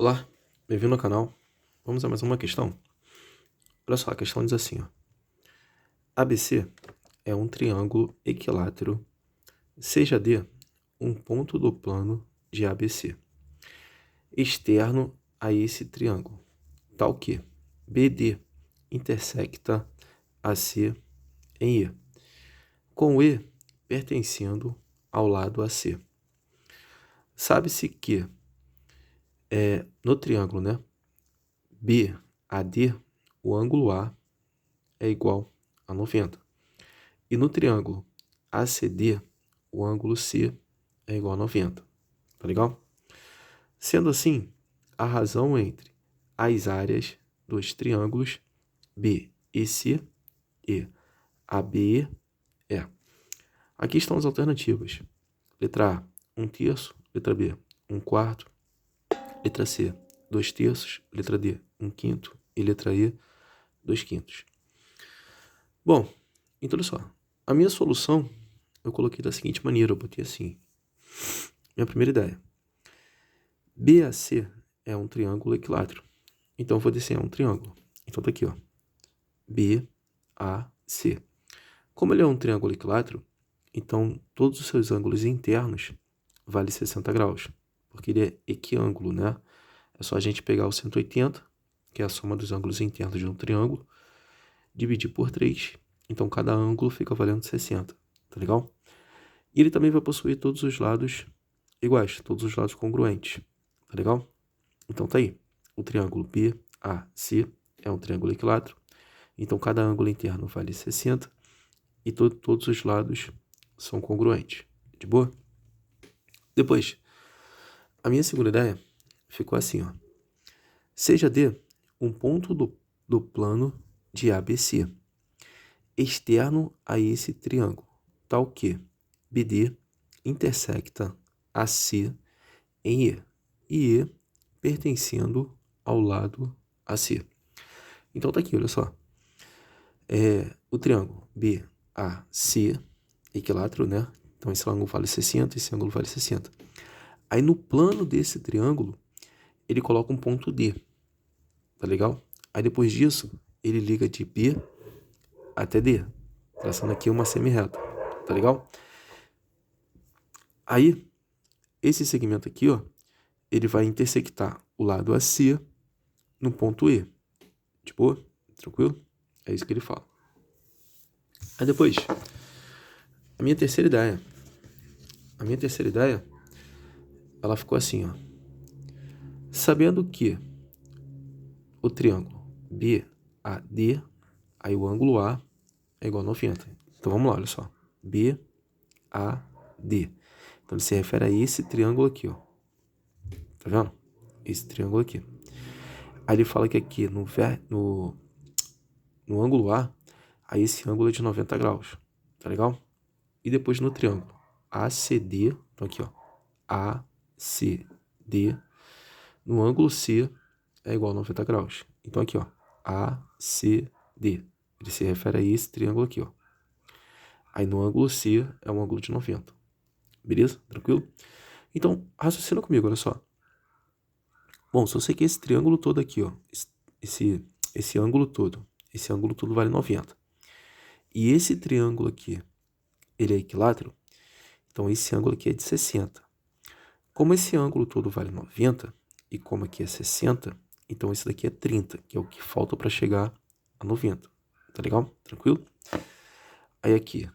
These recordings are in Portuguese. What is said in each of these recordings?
Olá, bem-vindo ao canal. Vamos a mais uma questão. Olha só, a questão diz assim, ó. ABC é um triângulo equilátero, seja D um ponto do plano de ABC, externo a esse triângulo, tal que BD intersecta AC em E, com E pertencendo ao lado AC. Sabe-se que no triângulo, né, BAD, o ângulo A é igual a 90. E no triângulo ACD, o ângulo C é igual a 90. Tá legal? Sendo assim, a razão entre as áreas dos triângulos BEC e ABE é. Aqui estão as alternativas. Letra A, 1/3. Letra B, 1/4. Letra C, 2/3. Letra D, 1/5. E letra E, 2/5. Bom, então olha só. A minha solução eu coloquei da seguinte maneira, eu botei assim. Minha primeira ideia. BAC é um triângulo equilátero. Então eu vou desenhar um triângulo. Então tá aqui, ó. BAC. Como ele é um triângulo equilátero, então todos os seus ângulos internos valem 60 graus. Porque ele é equiângulo, né? É só a gente pegar o 180, que é a soma dos ângulos internos de um triângulo, dividir por 3. Então cada ângulo fica valendo 60. Tá legal? E ele também vai possuir todos os lados iguais, todos os lados congruentes. Tá legal? Então tá aí. O triângulo BAC é um triângulo equilátero. Então cada ângulo interno vale 60 e todos os lados são congruentes. De boa? Depois, a minha segunda ideia ficou assim, ó. Seja D um ponto do plano de ABC, externo a esse triângulo, tal que BD intersecta AC em E, e E pertencendo ao lado AC. Então tá aqui, olha só. O triângulo BAC, equilátero, né? Então esse ângulo vale 60, esse ângulo vale 60. Aí no plano desse triângulo, ele coloca um ponto D, tá legal? Aí depois disso, ele liga de B até D, traçando aqui uma semi-reta, tá legal? Aí, esse segmento aqui, ó, ele vai intersectar o lado AC no ponto E. De boa? Tranquilo? É isso que ele fala. Aí depois, a minha terceira ideia, ela ficou assim, ó. Sabendo que o triângulo BAD, aí o ângulo A é igual a 90. Então vamos lá, olha só. BAD. Então ele se refere a esse triângulo aqui, ó. Tá vendo? Esse triângulo aqui. Aí ele fala que aqui no ângulo A, aí esse ângulo é de 90 graus. Tá legal? E depois no triângulo ACD, então aqui, ó. ACD, no ângulo C é igual a 90 graus. Então aqui, ó. ACD. Ele se refere a esse triângulo aqui, ó. Aí no ângulo C é um ângulo de 90. Beleza? Tranquilo? Então, raciocina comigo, olha só. Bom, se eu sei que esse triângulo todo aqui, ó, esse ângulo todo vale 90. E esse triângulo aqui, ele é equilátero, então esse ângulo aqui é de 60. Como esse ângulo todo vale 90, e como aqui é 60, então esse daqui é 30, que é o que falta para chegar a 90. Tá legal? Tranquilo? Aí aqui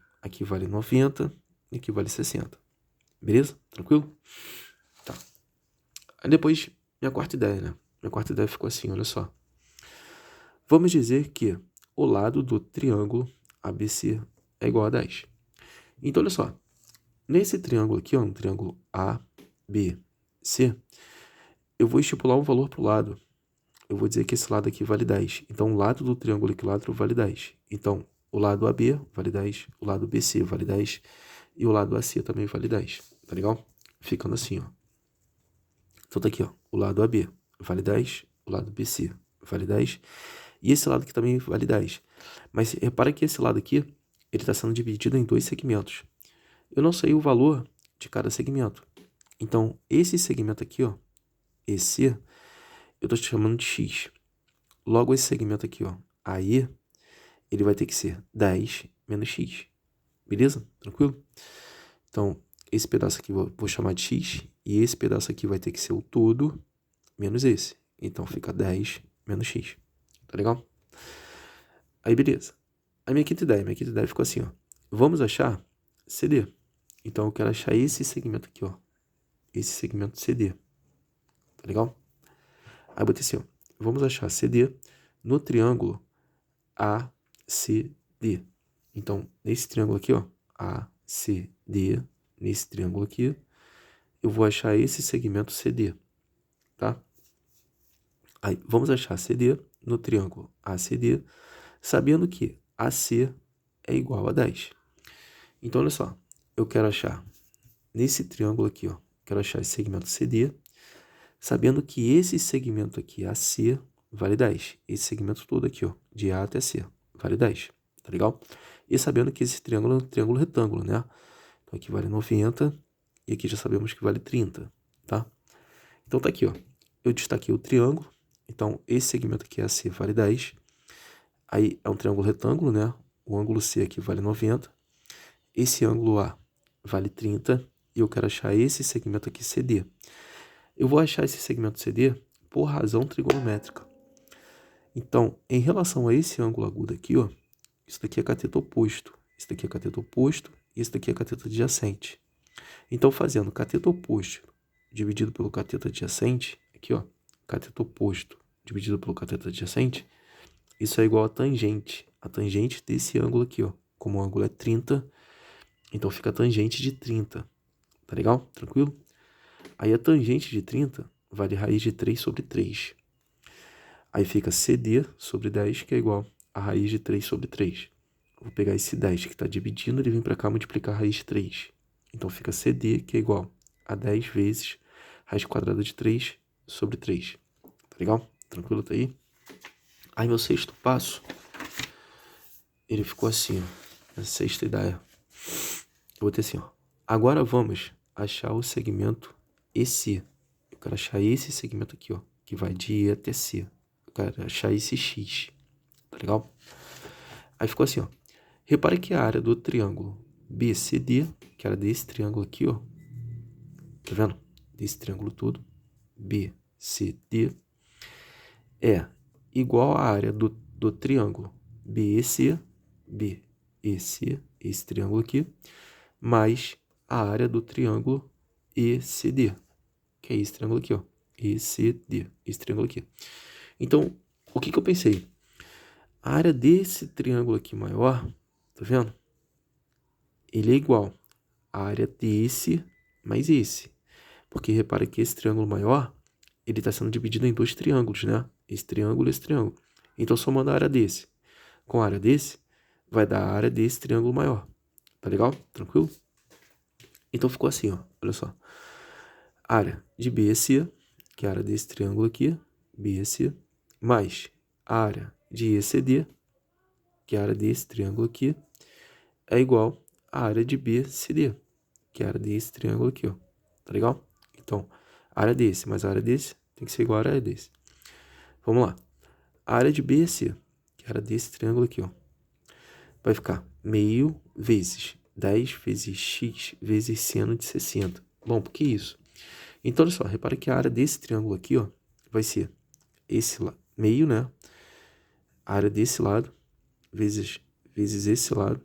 vale 90 e aqui vale 60. Beleza? Tranquilo? Tá. Aí depois, minha quarta ideia, né? Minha quarta ideia ficou assim, olha só. Vamos dizer que o lado do triângulo ABC é igual a 10. Então, olha só. Nesse triângulo aqui, ó, um triângulo ABC, eu vou estipular um valor para o lado. Eu vou dizer que esse lado aqui vale 10. Então, o lado do triângulo equilátero vale 10. Então, o lado AB vale 10, o lado BC vale 10 e o lado AC também vale 10. Tá legal? Ficando assim, ó. Então, tá aqui, ó. O lado AB vale 10, o lado BC vale 10 e esse lado aqui também vale 10. Mas repara que esse lado aqui, ele está sendo dividido em dois segmentos. Eu não sei o valor de cada segmento. Então, esse segmento aqui, ó, esse, eu estou chamando de x. Logo, esse segmento aqui, ó, aí, ele vai ter que ser 10 menos x. Beleza? Tranquilo? Então, esse pedaço aqui eu vou chamar de x, e esse pedaço aqui vai ter que ser o todo menos esse. Então, fica 10 menos x. Tá legal? Aí, beleza. A minha quinta ideia ficou assim, ó. Vamos achar CD. Então, eu quero achar esse segmento aqui, ó. Esse segmento CD. Tá legal? Aí, eu botei assim, ó. Vamos achar CD no triângulo ACD. Então, nesse triângulo aqui, ó, ACD, nesse triângulo aqui, eu vou achar esse segmento CD, tá? Aí, vamos achar CD no triângulo ACD, sabendo que AC é igual a 10. Então, olha só, eu quero achar nesse triângulo aqui, ó, quero achar esse segmento CD, sabendo que esse segmento aqui, AC, vale 10. Esse segmento todo aqui, ó, de A até C, vale 10, tá legal? E sabendo que esse triângulo é um triângulo retângulo, né? Então, aqui vale 90 e aqui já sabemos que vale 30, tá? Então, tá aqui, ó. Eu destaquei o triângulo. Então, esse segmento aqui, AC, vale 10. Aí, é um triângulo retângulo, né? O ângulo C aqui vale 90. Esse ângulo A vale 30. E eu quero achar esse segmento aqui, CD. Eu vou achar esse segmento CD por razão trigonométrica. Então, em relação a esse ângulo agudo aqui, ó, isso daqui é cateto oposto. Isso daqui é cateto oposto. E isso daqui é cateto adjacente. Então, fazendo cateto oposto dividido pelo cateto adjacente, aqui, ó, cateto oposto dividido pelo cateto adjacente, isso é igual a tangente desse ângulo aqui, ó. Como o ângulo é 30, então fica a tangente de 30, tá legal? Tranquilo? Aí a tangente de 30 vale raiz de 3 sobre 3. Aí fica CD sobre 10, que é igual a raiz de 3 sobre 3. Vou pegar esse 10 que está dividindo, ele vem para cá multiplicar a raiz de 3. Então fica CD, que é igual a 10 vezes raiz quadrada de 3 sobre 3. Tá legal? Tranquilo, tá aí? Aí meu sexto passo, ele ficou assim, ó. A sexta ideia. Eu vou ter assim, ó. Agora vamos achar o segmento EC. Eu quero achar esse segmento aqui, ó, que vai de E até C. Eu quero achar esse X. Tá legal? Aí ficou assim, ó. Repare que a área do triângulo BCD, que era desse triângulo aqui, ó. Tá vendo? Desse triângulo todo. BCD é igual à área do triângulo BEC, esse triângulo aqui, mais a área do triângulo ECD, que é esse triângulo aqui, ó. ECD, esse triângulo aqui. Então, o que eu pensei? A área desse triângulo aqui maior, tá vendo? Ele é igual à área desse mais esse. Porque repara que esse triângulo maior, ele está sendo dividido em dois triângulos, né? Esse triângulo e esse triângulo. Então, somando a área desse com a área desse, vai dar a área desse triângulo maior. Tá legal? Tranquilo? Então, ficou assim, ó. Olha só. Área de BC, que é a área desse triângulo aqui, BC, mais a área de ECD, que é a área desse triângulo aqui, é igual à área de BCD, que é a área desse triângulo aqui, ó. Tá legal? Então, a área desse mais a área desse tem que ser igual à área desse. Vamos lá. A área de BC, que é a área desse triângulo aqui, ó, vai ficar meio vezes 10 vezes x vezes seno de 60. Bom, por que isso? Então, olha só, repara que a área desse triângulo aqui, ó, vai ser esse lado, meio, né? A área desse lado vezes esse lado.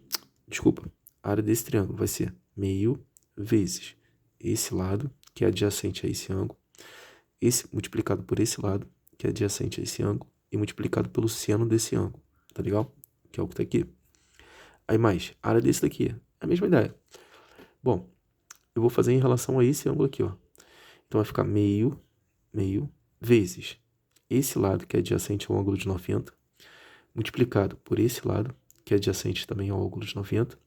Desculpa, a área desse triângulo vai ser meio vezes esse lado, que é adjacente a esse ângulo, esse multiplicado por esse lado, que é adjacente a esse ângulo, e multiplicado pelo seno desse ângulo, tá legal? Que é o que tá aqui. Aí mais, a área desse daqui, é a mesma ideia. Bom, eu vou fazer em relação a esse ângulo aqui, ó. Então vai ficar meio vezes esse lado, que é adjacente ao ângulo de 90, multiplicado por esse lado, que é adjacente também ao ângulo de 90.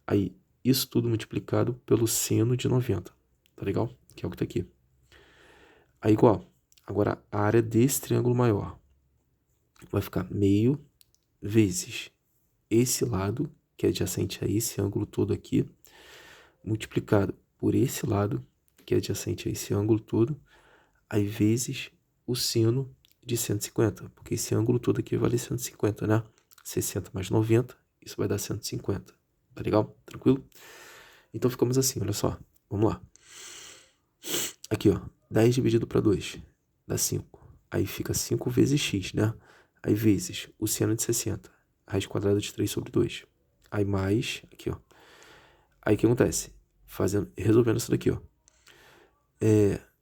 Aí, isso tudo multiplicado pelo seno de 90, tá legal? Que é o que tá aqui. Aí, igual. Agora, a área desse triângulo maior vai ficar meio vezes esse lado, que é adjacente a esse ângulo todo aqui, multiplicado por esse lado, que é adjacente a esse ângulo todo, aí vezes o seno de 150, porque esse ângulo todo aqui vale 150, né? 60 mais 90, isso vai dar 150, tá legal? Tranquilo? Então ficamos assim, olha só, vamos lá. Aqui, ó, 10 dividido para 2 dá 5. Aí fica 5 vezes x, né? Aí vezes o seno de 60, raiz quadrada de 3 sobre 2. Aí mais, aqui, ó. Aí o que acontece? Resolvendo isso daqui, ó.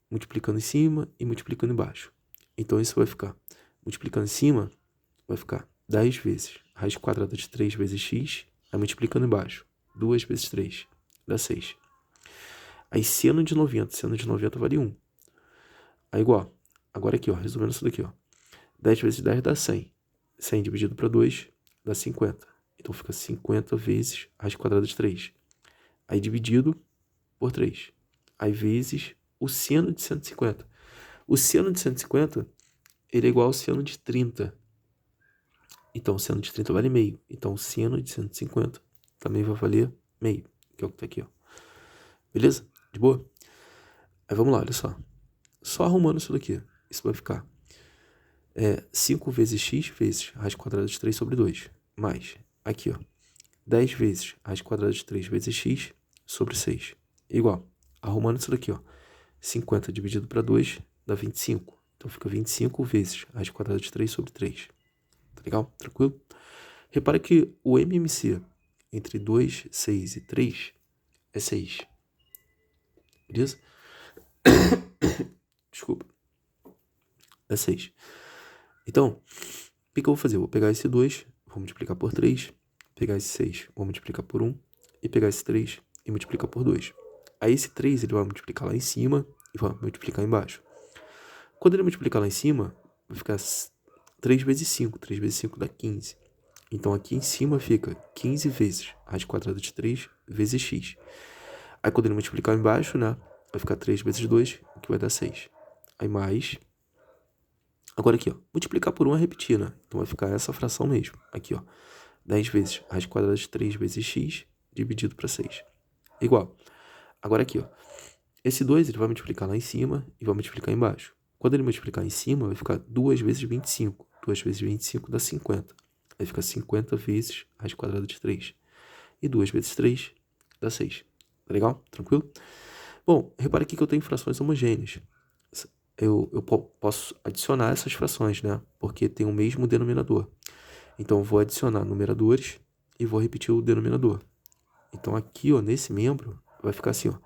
Multiplicando em cima e multiplicando embaixo. Então isso vai ficar, multiplicando em cima, vai ficar 10 vezes raiz quadrada de 3 vezes x, aí multiplicando embaixo, 2 vezes 3, dá 6. Aí seno de 90 vale 1. Aí igual, agora aqui, ó, resolvendo isso daqui, ó. 10 vezes 10 dá 100. 100 dividido para 2 dá 50. Então fica 50 vezes raiz quadrada de 3. Aí dividido por 3. Aí vezes o seno de 150. O seno de 150, ele é igual ao seno de 30. Então o seno de 30 vale meio. Então o seno de 150 também vai valer meio, que é o que tá aqui, ó. Beleza? De boa? Aí vamos lá, olha só. Só arrumando isso daqui. Isso vai ficar 5 vezes x vezes raiz quadrada de 3 sobre 2. Mais, aqui, ó, 10 vezes raiz quadrada de 3 vezes x sobre 6. Igual, arrumando isso daqui, ó. 50 dividido para 2 dá 25. Então fica 25 vezes raiz quadrada de 3 sobre 3. Tá legal? Tranquilo? Repara que o MMC entre 2, 6 e 3 é 6. Beleza? Desculpa. É 6. Então, o que eu vou fazer? Eu vou pegar esse 2, vou multiplicar por 3, pegar esse 6, vou multiplicar por 1, e pegar esse 3 e multiplicar por 2. Aí esse 3 ele vai multiplicar lá em cima e vai multiplicar embaixo. Quando ele multiplicar lá em cima, vai ficar 3 vezes 5. 3 vezes 5 dá 15. Então aqui em cima fica 15 vezes raiz quadrada de 3 vezes x. Aí quando ele multiplicar embaixo, né, vai ficar 3 vezes 2, que vai dar 6. Aí mais... Agora aqui, ó, multiplicar por 1 é repetir, né? Então vai ficar essa fração mesmo. Aqui, ó, 10 vezes raiz quadrada de 3 vezes x dividido para 6. Igual. Agora aqui, ó, esse 2 ele vai multiplicar lá em cima e vai multiplicar embaixo. Quando ele multiplicar em cima, vai ficar 2 vezes 25. 2 vezes 25 dá 50. Aí fica 50 vezes raiz quadrada de 3. E 2 vezes 3 dá 6. Tá legal? Tranquilo? Bom, repara aqui que eu tenho frações homogêneas. Eu posso adicionar essas frações, né? Porque tem o mesmo denominador. Então, eu vou adicionar numeradores e vou repetir o denominador. Então, aqui, ó, nesse membro, vai ficar assim, ó.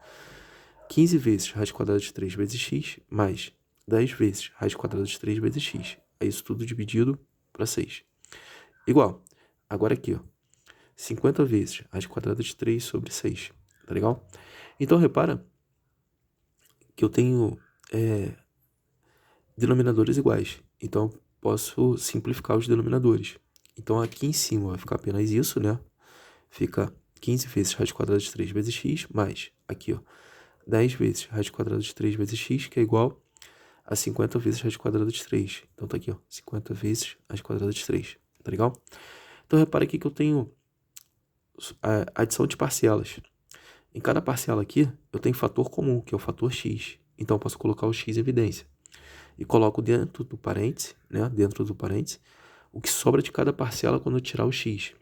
15 vezes raiz quadrada de 3 vezes x, mais 10 vezes raiz quadrada de 3 vezes x. É isso tudo dividido para 6. Igual. Agora aqui, ó. 50 vezes raiz quadrada de 3 sobre 6. Tá legal? Então, repara que eu tenho denominadores iguais. Então, posso simplificar os denominadores. Então, aqui em cima vai ficar apenas isso, né? Fica 15 vezes raiz quadrada de 3 vezes x, mais aqui, ó, 10 vezes raiz quadrada de 3 vezes x, que é igual a 50 vezes raiz quadrada de 3. Então, tá aqui, ó, 50 vezes raiz quadrada de 3. Tá legal? Então, repara aqui que eu tenho a adição de parcelas. Em cada parcela aqui, eu tenho fator comum, que é o fator x. Então, eu posso colocar o x em evidência. E coloco dentro do parêntese, né? Dentro do parêntese, o que sobra de cada parcela quando eu tirar o x.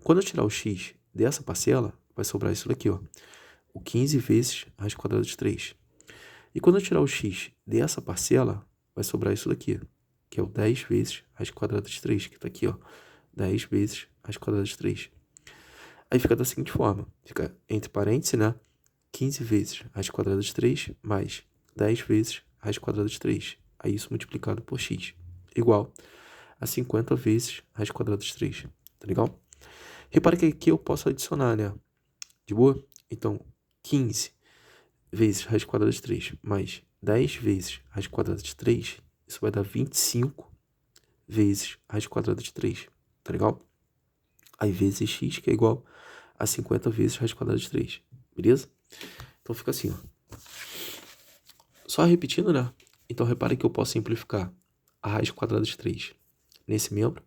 Quando eu tirar o x dessa parcela, vai sobrar isso daqui, ó. O 15 vezes raiz quadrada de 3. E quando eu tirar o x dessa parcela, vai sobrar isso daqui, que é o 10 vezes raiz quadrada de 3, que tá aqui, ó. 10 vezes raiz quadrada de 3. Aí fica da seguinte forma, fica entre parênteses, né? 15 vezes raiz quadrada de 3 mais 10 vezes raiz quadrada de 3. Aí isso multiplicado por x, igual a 50 vezes raiz quadrada de 3. Tá legal? Repara que aqui eu posso adicionar, né? De boa? Então, 15 vezes raiz quadrada de 3 mais 10 vezes raiz quadrada de 3, isso vai dar 25 vezes raiz quadrada de 3. Tá legal? Aí vezes x, que é igual a 50 vezes raiz quadrada de 3. Beleza? Então fica assim, ó. Só repetindo, né? Então repare que eu posso simplificar a raiz quadrada de 3 nesse membro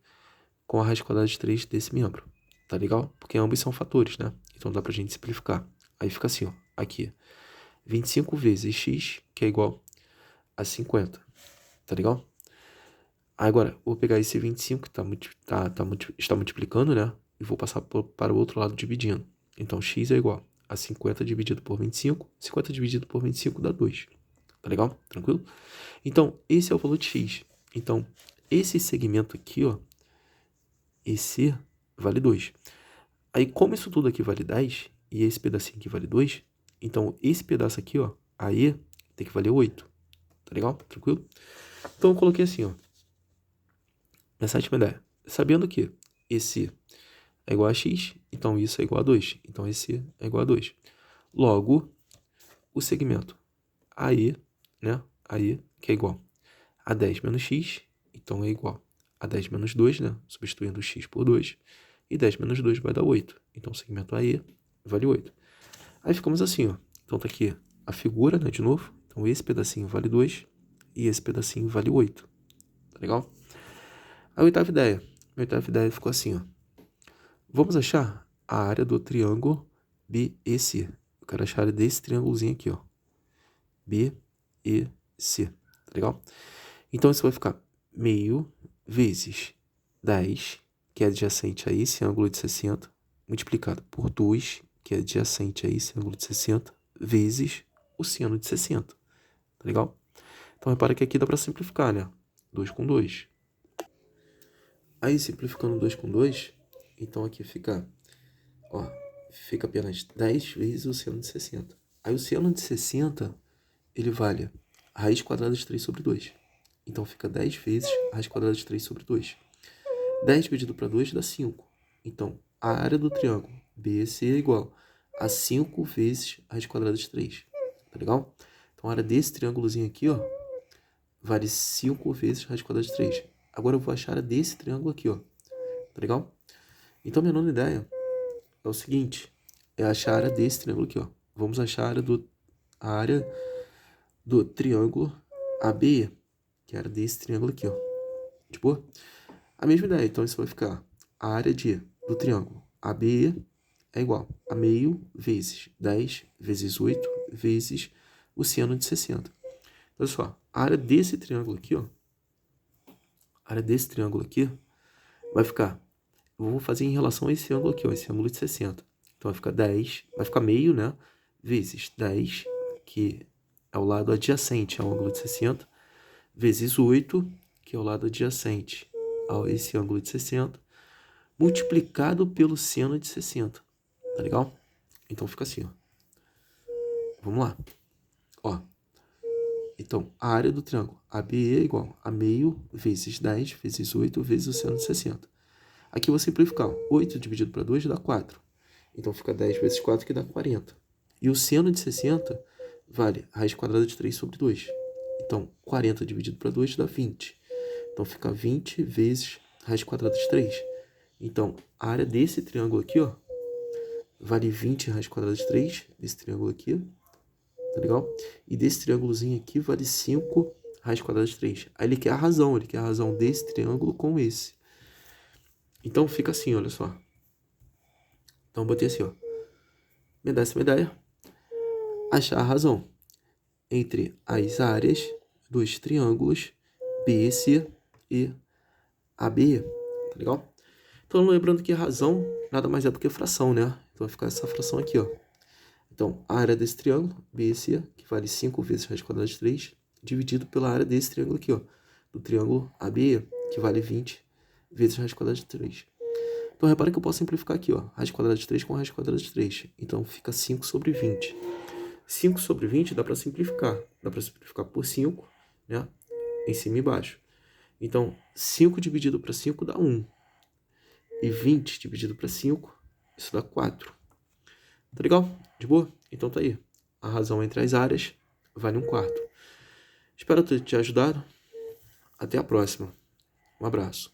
com a raiz quadrada de 3 desse membro. Tá legal? Porque ambos são fatores, né? Então dá pra gente simplificar. Aí fica assim, ó. Aqui. 25 vezes x, que é igual a 50 Tá legal? Agora, vou pegar esse 25 que está multiplicando, né? E vou passar para o outro lado dividindo. Então, x é igual a 50 dividido por 25. 50 dividido por 25 dá 2. Tá legal? Tranquilo? Então, esse é o valor de x. Então, esse segmento aqui, ó, esse vale 2. Aí, como isso tudo aqui vale 10, e esse pedacinho aqui vale 2, então esse pedaço aqui, ó, aí tem que valer 8. Tá legal? Tranquilo? Então, eu coloquei assim, ó. Minha sétima ideia. Sabendo que esse é igual a x, então isso é igual a 2. Então, esse é igual a 2. Logo, o segmento aí, né? Aí, que é igual a 10 menos x, então é igual a 10 menos 2, né? Substituindo o x por 2. E 10 menos 2 vai dar 8. Então, o segmento aí vale 8. Aí ficamos assim, ó. Então, tá aqui a figura, né? De novo. Então, esse pedacinho vale 2 e esse pedacinho vale 8. Tá legal? A oitava ideia. A oitava ideia ficou assim, ó. Vamos achar a área do triângulo BEC. Eu quero achar a área desse triângulozinho aqui, ó. BEC. Tá legal? Então, isso vai ficar meio vezes 10, que é adjacente a esse ângulo de 60, multiplicado por 2, que é adjacente a esse ângulo de 60, vezes o seno de 60. Tá legal? Então, repara que aqui dá para simplificar, né? 2 com 2. Aí, simplificando 2 com 2, então aqui fica, ó, fica apenas 10 vezes o seno de 60. Aí, o seno de 60, ele vale a raiz quadrada de 3 sobre 2. Então, fica 10 vezes a raiz quadrada de 3 sobre 2. 10 dividido para 2 dá 5. Então, a área do triângulo BEC é igual a 5 vezes a raiz quadrada de 3. Tá legal? Então, a área desse triângulozinho aqui, ó, vale 5 vezes a raiz quadrada de 3. Agora eu vou achar a área desse triângulo aqui, ó. Tá legal? Então, minha nona ideia é o seguinte. É achar a área desse triângulo aqui, ó. Vamos achar a área do triângulo ABE, que é a área desse triângulo aqui, ó. De boa? A mesma ideia. Então, isso vai ficar a área do triângulo ABE é igual a meio vezes 10 vezes 8 vezes o seno de 60. Olha só, a área desse triângulo aqui, ó, a área desse triângulo aqui vai ficar, eu vou fazer em relação a esse ângulo aqui, ó, esse ângulo de 60. Então, vai ficar 10, vai ficar meio, né, vezes 10, que é o lado adjacente ao ângulo de 60, vezes 8, que é o lado adjacente a esse ângulo de 60, multiplicado pelo seno de 60. Tá legal? Então, fica assim, ó. Vamos lá. Ó. Então, a área do triângulo ABE é igual a meio vezes 10 vezes 8 vezes o seno de 60. Aqui eu vou simplificar. 8 dividido para 2 dá 4. Então, fica 10 vezes 4, que dá 40. E o seno de 60 vale a raiz quadrada de 3 sobre 2. Então, 40 dividido para 2 dá 20. Então, fica 20 vezes a raiz quadrada de 3. Então, a área desse triângulo aqui, ó, vale 20 raiz quadrada de 3, desse triângulo aqui, tá legal? E desse triângulozinho aqui vale 5 raiz quadrada de 3. Aí ele quer a razão desse triângulo com esse. Então fica assim, olha só. Então eu botei assim, ó. Minha décima ideia, achar a razão entre as áreas dos triângulos BC e ABE, tá legal? Então lembrando que a razão nada mais é do que fração, né? Então vai ficar essa fração aqui, ó. Então, a área desse triângulo, BC, que vale 5 vezes raiz quadrada de 3, dividido pela área desse triângulo aqui, ó, do triângulo ABE, que vale 20 vezes raiz quadrada de 3. Então, repara que eu posso simplificar aqui, ó, raiz quadrada de 3 com raiz quadrada de 3. Então, fica 5 sobre 20. 5 sobre 20 dá para simplificar. Dá para simplificar por 5, né, em cima e embaixo. Então, 5 dividido para 5 dá 1. E 20 dividido para 5, isso dá 4. Tá legal? De boa? Então tá aí. A razão entre as áreas vale 1/4. Espero ter te ajudado. Até a próxima. Um abraço.